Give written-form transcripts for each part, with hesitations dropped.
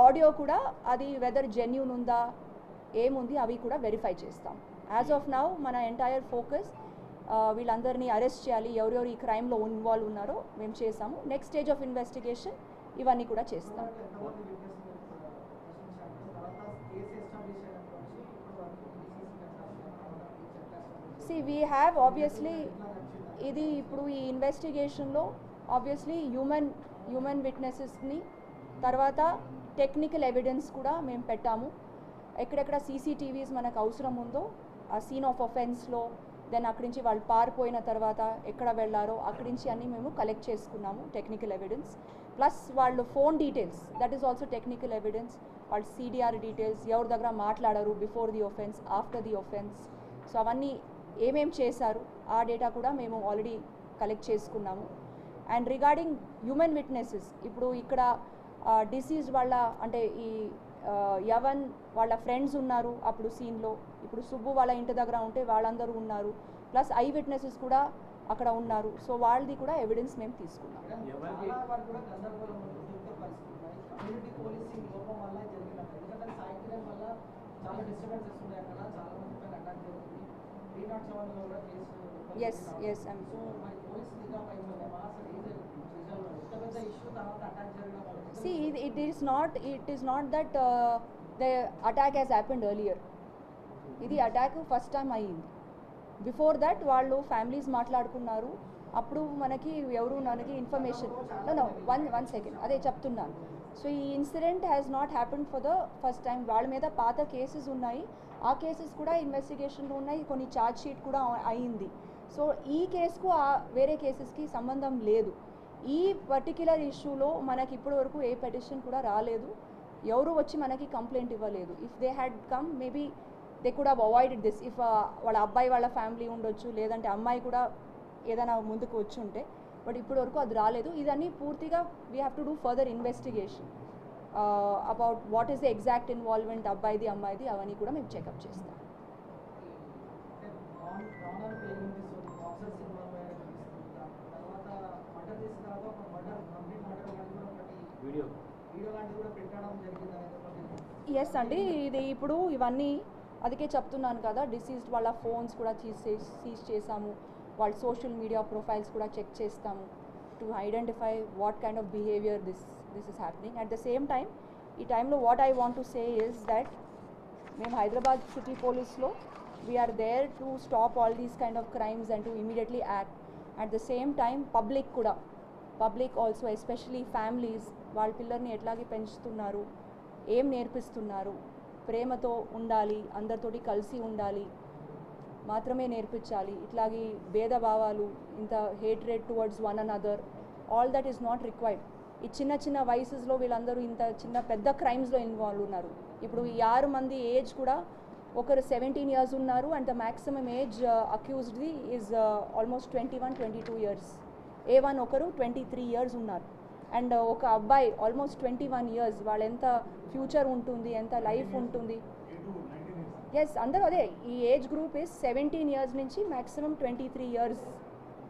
Audio కూడా అది weather genuine ఉందా ఏముంది అవి కూడా వెరిఫై చేస్తాం. యాజ్ ఆఫ్ నౌ మన ఎంటైర్ ఫోకస్ వీళ్ళందరినీ అరెస్ట్ చేయాలి, ఎవరెవరు ఈ క్రైమ్లో ఇన్వాల్వ్ ఉన్నారో మేము చేసాము. నెక్స్ట్ స్టేజ్ ఆఫ్ ఇన్వెస్టిగేషన్ ఇవన్నీ కూడా చేస్తాం. వీ హ్యావ్ ఆబ్వియస్లీ ఇది ఇప్పుడు ఈ ఇన్వెస్టిగేషన్లో ఆబ్వియస్లీ హ్యూమన్ విట్నెసెస్ని తర్వాత టెక్నికల్ ఎవిడెన్స్ కూడా మేము పెట్టాము. ఎక్కడెక్కడ సీసీటీవీస్ మనకు అవసరం ఉందో ఆ సీన్ ఆఫ్ అఫెన్స్లో, దెన్ అక్కడి నుంచి వాళ్ళు పారిపోయిన తర్వాత ఎక్కడ వెళ్ళారో అక్కడి నుంచి అన్నీ మేము కలెక్ట్ చేసుకున్నాము టెక్నికల్ ఎవిడెన్స్. ప్లస్ వాళ్ళు phone details, that is also technical evidence. వాళ్ళు CDR డీటెయిల్స్, ఎవరి దగ్గర మాట్లాడారు before the offence, after the offence, so అవన్నీ ఏమేం చేశారు ఆ డేటా కూడా మేము ఆల్రెడీ కలెక్ట్ చేసుకున్నాము. అండ్ రిగార్డింగ్ హ్యూమన్ విట్నెసెస్, ఇప్పుడు ఇక్కడ డిసీజ్ వాళ్ళ అంటే ఈ యవన్ వాళ్ళ ఫ్రెండ్స్ ఉన్నారు అప్పుడు సీన్లో, ఇప్పుడు సుబ్బు వాళ్ళ ఇంటి దగ్గర ఉంటే వాళ్ళందరూ ఉన్నారు, ప్లస్ ఐ విట్నెసెస్ కూడా అక్కడ ఉన్నారు. సో వాళ్ళది కూడా ఎవిడెన్స్ మేము తీసుకున్నాం. Yes yes See, it is not that the attack has happened earlier. ఇది అటాక్ ఫస్ట్ టైం అయ్యింది. బిఫోర్ దట్ వాళ్ళు ఫ్యామిలీస్ మాట్లాడుకున్నారు, అప్పుడు మనకి ఎవరు మనకి ఇన్ఫర్మేషన్ వన్ సెకండ్ అదే చెప్తున్నాను. సో ఈ incident has not happened for the first time. వాళ్ళ మీద పాత కేసెస్ ఉన్నాయి, ఆ కేసెస్ కూడా ఇన్వెస్టిగేషన్లో ఉన్నాయి, కొన్ని ఛార్జ్ షీట్ కూడా అయింది. సో ఈ కేసుకు వేరే కేసెస్కి సంబంధం లేదు. ఈ పర్టిక్యులర్ ఇష్యూలో మనకి ఇప్పటి వరకు ఏ పెటిషన్ కూడా రాలేదు, ఎవరు వచ్చి మనకి కంప్లైంట్ ఇవ్వలేదు. If they had come maybe they could have avoided this. If వాళ్ళ అబ్బాయి వాళ్ళ ఫ్యామిలీ ఉండొచ్చు, లేదంటే అమ్మాయి కూడా ఏదైనా ముందుకు వచ్చి ఉంటే, బట్ ఇప్పటి వరకు అది రాలేదు. ఇదన్నీ పూర్తిగా we have to do further investigation about what is the exact involvement అబ్బాయిది అమ్మాయిది, అవన్నీ కూడా మేము చెకప్ చేస్తాం. ఎస్ అండి, ఇది ఇప్పుడు ఇవన్నీ అందుకే చెప్తున్నాను కదా, డిసీజ్డ్ వాళ్ళ ఫోన్స్ కూడా సీజ్ చేసాము, వాళ్ళ సోషల్ మీడియా ప్రొఫైల్స్ కూడా చెక్ చేస్తాము to identify what kind of behaviour this is happening. At the same time ఈ టైంలో what I want to say is that మేము హైదరాబాద్ సిటీ పోలీస్లో we are there to stop all these kind of crimes and to immediately act. At the same time public also especially families వాళ్ళ పిల్లల్ని ఎట్లాగే పెంచుతున్నారు, ఏం నేర్పిస్తున్నారు, ప్రేమతో ఉండాలి, అందరితోటి కలిసి ఉండాలి మాత్రమే నేర్పించాలి, ఇట్లాగే భేదభావాలు, ఇంత hatred towards one another, all that is not required. ఈ చిన్న వయసులో వీళ్ళందరూ ఇంత పెద్ద క్రైమ్స్లో ఇన్వాల్వ్ ఉన్నారు. ఇప్పుడు ఈ 6 మంది ఏజ్ కూడా ఒకరు 17 years ఉన్నారు, అండ్ ద మ్యాక్సిమం ఏజ్ అక్యూజ్డ్ది ఈజ్ ఆల్మోస్ట్ 21-22 years. A1 ఒకరు 23 years ఉన్నారు, అండ్ ఒక అబ్బాయి ఆల్మోస్ట్ 21 years. వాళ్ళు ఎంత ఫ్యూచర్ ఉంటుంది, ఎంత లైఫ్ ఉంటుంది. ఎస్, అందరూ అదే, ఈ ఏజ్ గ్రూప్ ఇస్ 17 years నుంచి మ్యాక్సిమం 23 years.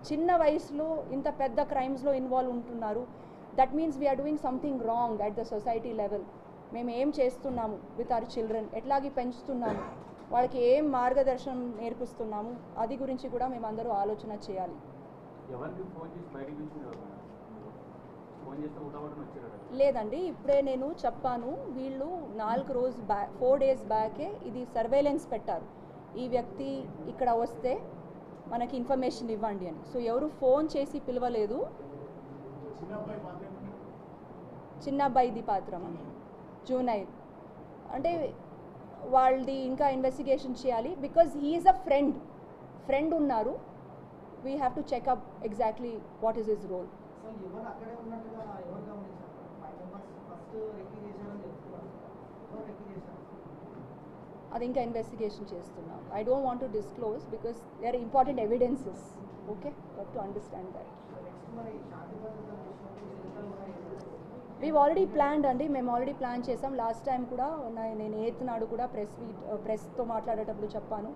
చిన్న వయసులో ఇంత పెద్ద క్రైమ్స్లో ఇన్వాల్వ్ ఉంటున్నారు. That means we are doing something wrong at the society level. మేము ఏం చేస్తున్నాము విత్ అవర్ చిల్డ్రన్, ఎట్లాగే పెంచుతున్నాము, వాళ్ళకి ఏం మార్గదర్శనం నేర్పిస్తున్నాము, అది గురించి కూడా మేము అందరూ ఆలోచన చేయాలి. లేదండి, ఇప్పుడే నేను చెప్పాను, వీళ్ళు 4 days బ్యాకే ఇది సర్వేలెన్స్ పెట్టారు, ఈ వ్యక్తి ఇక్కడ వస్తే మనకి ఇన్ఫర్మేషన్ ఇవ్వండి అని. సో ఎవరు ఫోన్ చేసి పిలవలేదు. చిన్న అబ్బాయిది పాత్రమా, జూనైల్ అంటే వాళ్ళది ఇంకా ఇన్వెస్టిగేషన్ చేయాలి, బికాజ్ హీఈస్ అ ఫ్రెండ్ ఉన్నారు. We have to check up exactly what is his role. అది ఇంకా ఇన్వెస్టిగేషన్ చేస్తున్నాం. I don't want to disclose because they are important evidences. Okay, to understand that. We already planned అండి, మేము already plan చేసాం. Last time కూడా నేను 8th నాడు కూడా ప్రెస్తో మాట్లాడేటప్పుడు చెప్పాను,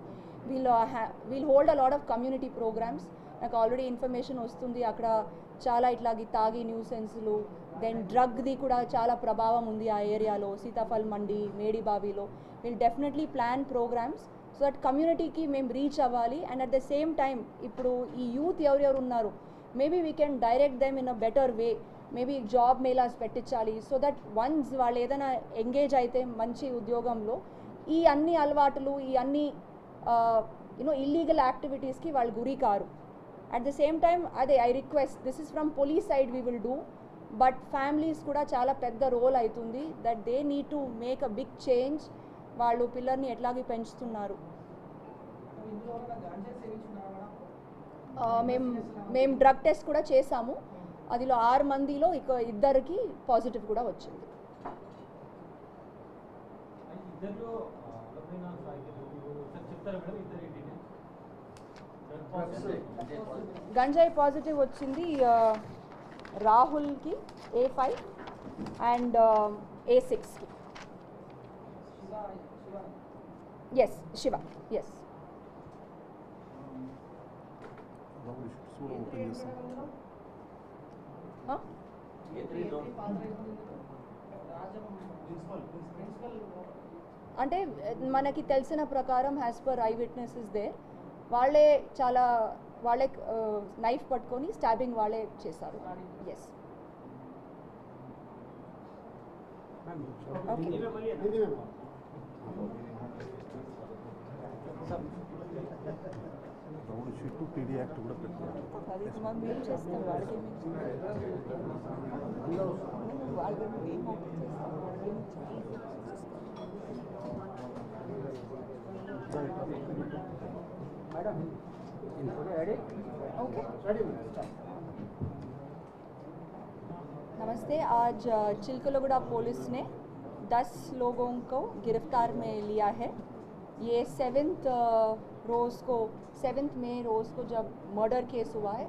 we'll hold a lot of community programmes. నాకు ఆల్రెడీ ఇన్ఫర్మేషన్ వస్తుంది, అక్కడ చాలా ఇట్లాగి తాగి న్యూసెన్స్లు, దెన్ డ్రగ్ది కూడా చాలా ప్రభావం ఉంది ఆ ఏరియాలో. సీతాఫల్ మండి, మేడిబావిలో will definitely plan programmes so that కమ్యూనిటీకి మేము రీచ్ అవ్వాలి. And at the same time ఇప్పుడు ఈ యూత్ ఎవరెవరు ఉన్నారు, maybe we can direct them in a better way. Maybe job melas పెట్టించాలి సో దట్ వన్స్ వాళ్ళు ఏదైనా ఎంగేజ్ అయితే మంచి ఉద్యోగంలో ఈ అన్ని అలవాటులు, ఈ అన్ని ఇల్లీగల్ యాక్టివిటీస్కి వాళ్ళు గురి కారు. అట్ ద సేమ్ టైం అదే I request, this is from police side we will do, but families కూడా చాలా పెద్ద రోల్ అవుతుంది. That they need to make a big change. వాళ్ళు పిల్లల్ని ఎట్లాగే పెంచుతున్నారు. మేము డ్రగ్ టెస్ట్ కూడా చేసాము. అదిలో 6 మందిలో ఇద్దరికి పాజిటివ్ కూడా వచ్చింది. గంజాయి పాజిటివ్ వచ్చింది రాహుల్కి A5 అండ్ A6కి. Yes, Shiva, yes. అంటే మనకి తెలిసిన ప్రకారం as per eye witnesses there, వాళ్ళే నైఫ్ పట్టుకొని స్టాబింగ్ వాళ్ళే చేశారు. ఎస్. పీడీ యాక్ట్ కూడా పెట్టారు. అది మాకు మేము చేస్తాం, వాళ్ళకి नमस्ते। आज चिलकलगुड़ा पुलिस ने 10 लोगों को गिरफ्तार में लिया है। ये 7th मई रोज़ को जब मर्डर केस हुआ है,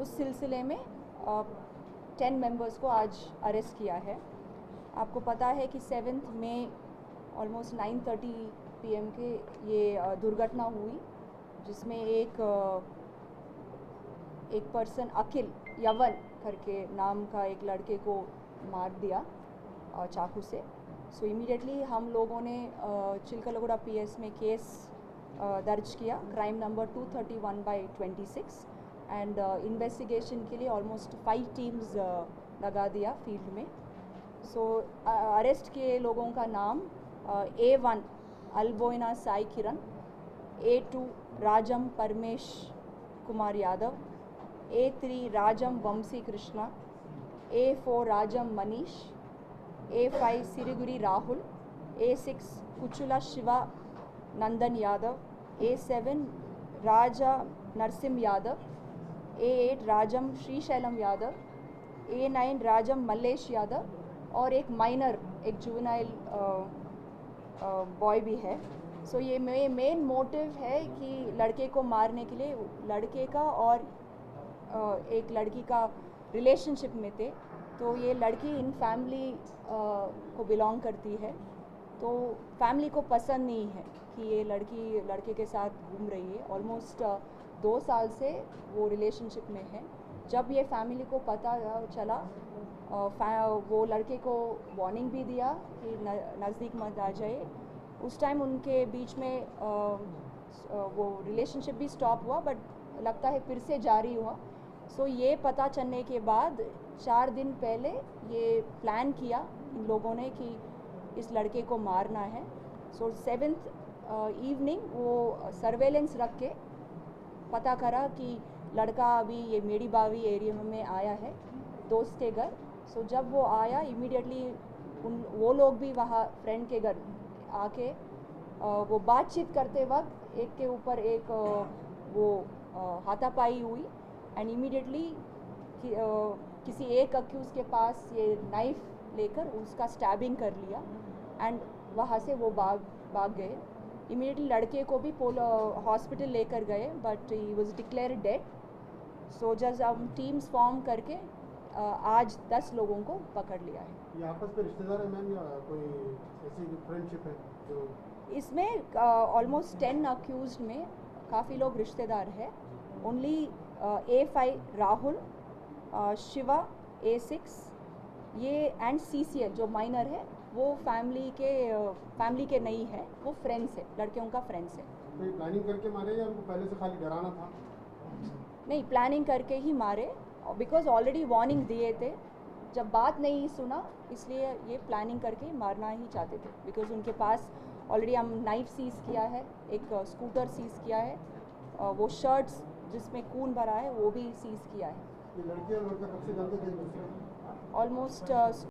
उस सिलसिले में 10 मेंबर्स को आज अरेस्ट किया है। आपको पता है कि 7th मई ऑलमोस्ट 9:30 PM के ये दुर्घटना हुई, जिसमें एक पर्सन अखिल यवन करके नाम का एक लड़के को मार दिया चाकू से। सो इमीडिएटली हम लोगों ने चिलकलगुड़ा PS में केस दर्ज किया, क्राइम नंबर 231/26, एंड इन्वेस्टिगेशन के लिए ऑलमोस्ट 5 टीम्स लगा दिया फील्ड में। सो अरेस्ट किए लोगों का नाम A1 अल्बोइना साई किरण, A2 राजम परमेश कुमार यादव, A3 राजम वंशी कृष्णा, A4 राजम मनीष, A5 सिरिगुरी राहुल, A6 कुचुला शिवा नंदन यादव, A7 राजा नरसिम यादव, A8 राजम श्रीशैलम यादव, A9 राजम मल्लेश यादव, और एक माइनर, एक जुवेनाइल बॉय भी है। सो ये मेन मोटिव है कि लड़के को मारने के लिए लड़के का और एक लड़की का रिलेशनशिप में थे। तो ये लड़की इन फैमिली को बिलोंग करती है, तो फैमिली को पसंद नहीं है कि ये लड़की लड़के के साथ घूम रही है। ऑलमोस्ट 2 साल से वो रिलेशनशिप में है। जब ये फैमिली को पता चला, वो लड़के को वार्निंग भी दिया कि नज़दीक मत आ जाए। उस टाइम उनके बीच में वो रिलेशनशिप भी स्टॉप हुआ, बट लगता है फिर से जारी हुआ। सो ये पता चलने के बाद 4 दिन पहले ये प्लान किया इन लोगों ने कि इस लड़के को मारना है। सो 7th इवनिंग वो सर्वेलेंस रख के पता करा कि लड़का अभी ये मेड़ीबावी एरिया में आया है दोस्त के घर। सो जब वो आया, इमीडिएटली वो लोग भी वहाँ फ्रेंड के घर आके वो बातचीत करते वक्त एक के ऊपर एक वो हाथापाई हुई, एंड इमीडिएटली किसी एक अक्यूज़ के पास ये नाइफ लेकर उसका स्टैबिंग कर लिया, एंड वहाँ से वो भाग गए। इमीडिएटली लड़के को भी हॉस्पिटल लेकर गए, but he was declared dead. So just हम टीम्स फॉर्म करके आज 10 लोगों को पकड़ लिया है। ये आपस में रिश्तेदार है मैम, या कोई ऐसी फ्रेंडशिप है जो? इसमें ऑलमोस्ट 10 अक्यूज्ड में काफ़ी लोग रिश्तेदार हैं। Only A5 Rahul Shiva A6 ये एंड CCL जो माइनर है वो फैमिली के नहीं है, वो फ्रेंड्स है, लड़कियों का फ्रेंड्स है। कोई प्लानिंग करके मारे या उनको पहले से खाली डराना था? नहीं, प्लानिंग करके ही मारे, बिकॉज ऑलरेडी वार्निंग दिए थे, जब बात नहीं सुना इसलिए ये प्लानिंग करके मारना ही चाहते थे। बिकॉज उनके पास ऑलरेडी हम नाइफ सीज़ किया है, एक स्कूटर सीज़ किया है, वो शर्ट्स जिसमें खून भरा है वो भी सीज़ किया है। ये लड़की और लड़का कब से जानते थे एक दूसरे को? ऑलमोस्ट